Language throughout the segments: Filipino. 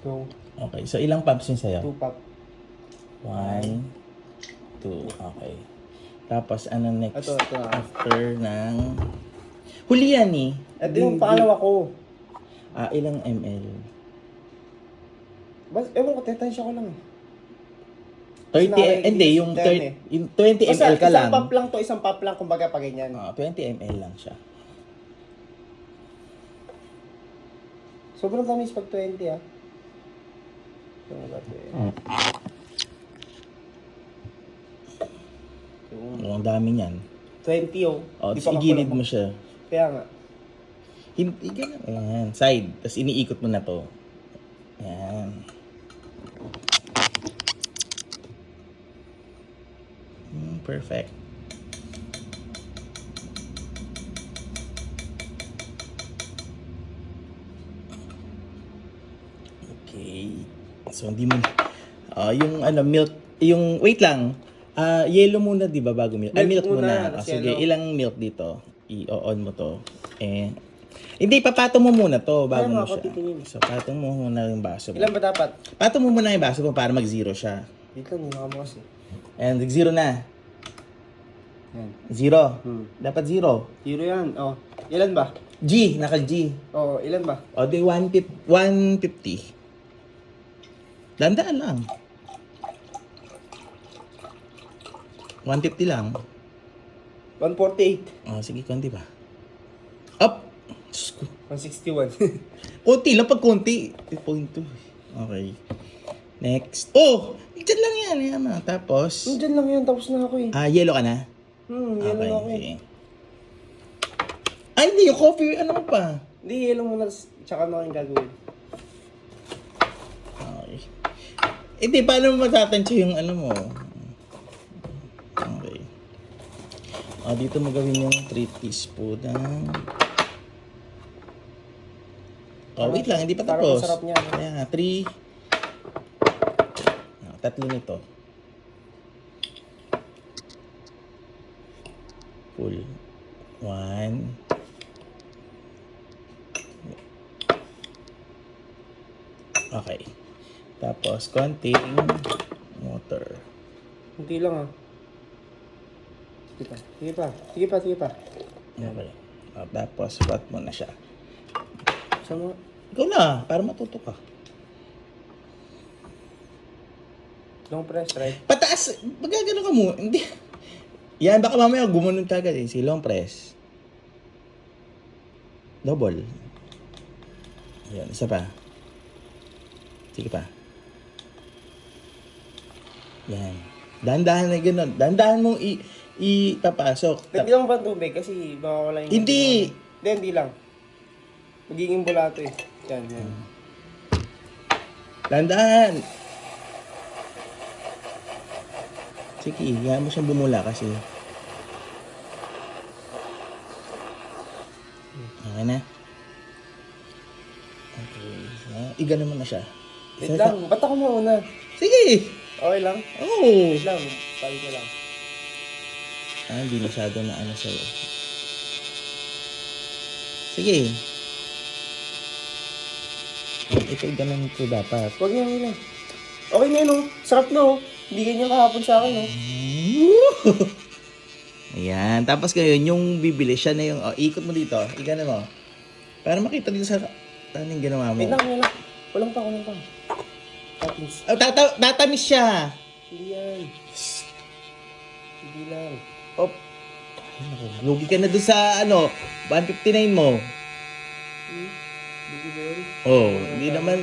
Go. Okay, so ilang pumps yun sa'yo? 2 pop. 1, 2, okay. Tapos ano next? Ito na. After ng... Huli yan eh. Ito yung pangalawa ko. Ilang ml? Ewan ko, tetansya ko lang eh. 30, hindi, yung 20 Basta, ml ka lang. Isang pop lang, kumbaga pa ganyan. 20 ml lang siya. Sobrang tamis pag 20 ah. Ang dami niyan. 20 oh. Di pa Igilid kakulang. mo siya. Kaya nga. Hindi, ganun. Ayan, side. Tapos iniikot mo na to. Ayan. Perfect. Okay. So, hindi mo... yung milk... Yung... Wait lang. Yellow muna, di ba, bago milk? Milk muna. Sige, yellow. ilang milk dito? I-on mo to. Hindi, papato mo muna to bago mo siya. So, patong mo muna yung baso mo. Ilan ba dapat? Patong mo muna yung baso mo para mag-zero siya. Dito, muna ka mo kasi. And nag-zero na. Yan. Zero. Dapat zero. 0 yan. Oh. Ilan ba? G, naka-G. Oh, ilan ba? O, di 150. Dandaan lang. 150 lang. 148. Sige, konti ba? Up! 161. Konti lang pag konti. 0.2. Okay. Next. Oh! Diyan lang yan. Yan na. Tapos... Diyan lang yan. Tapos na ako eh. Yellow ka na? Yellow na ako eh. Ay, hindi. Yung coffee, ano pa? Hindi, yellow muna. Tsaka na kayong gagawin. Okay. Hindi, paano mo matatansya yung ano mo? Okay. Dito mo gawin yung 3 teaspoon ng... wait lang, hindi pa tapos. Parang masarap niya. Kaya nga, 3... tatlo nito. Full. 1. Okay. Tapos, konting water. Hindi lang ah. Sige pa. Okay. Tapos, flat mo na siya. Sama. Ikaw na, para matuto ka. Long press, right? Pataas! Magagano ka mo. Hindi. Yan, baka mamaya gumanon ka agad eh. Si long press. Double. Ayan, isa pa. Sige pa. Yan. Dahan-dahan na gano'n. Dahan-dahan mong ipapasok. Lagyan mo ba tubig? Kasi mawawala yung... Hindi! Hindi lang. Magiging bulato eh. Yan. Dahan-dahan! Sige, yan mo siyang bumula kasi. Okay na. Okay. Igano mo na siya. Wait lang. Ba't ako mauna? Sige! Okay lang? Oo! Wait lang. Pali ko lang. Hindi masyado na ano sa'yo. Sige. Ito, ganun ito dapat. Huwag yan. Okay na yun oh. Sarap na oh. Hindi ganyan kahapon sa akin oh. Ayan. Tapos ngayon, yung bibili, siya na yung... ikot mo dito. Igano mo. Para makita dito sa... Ano yung ginawa mo? Wait lang. Walang pa. Tapos. Tatamis siya. Hindi yan. Hindi lang. Oh. Ay, naku. Lugi ka na doon sa 159 mo. Hindi ba yun? Hindi naman...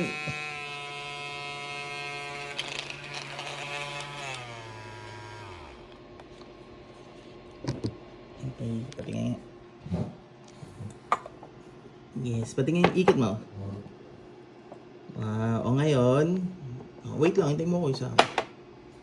Okay, patingin nga. Yes, patingin yung ikot mo. Ngayon... wait lang, hintay mo ko isa.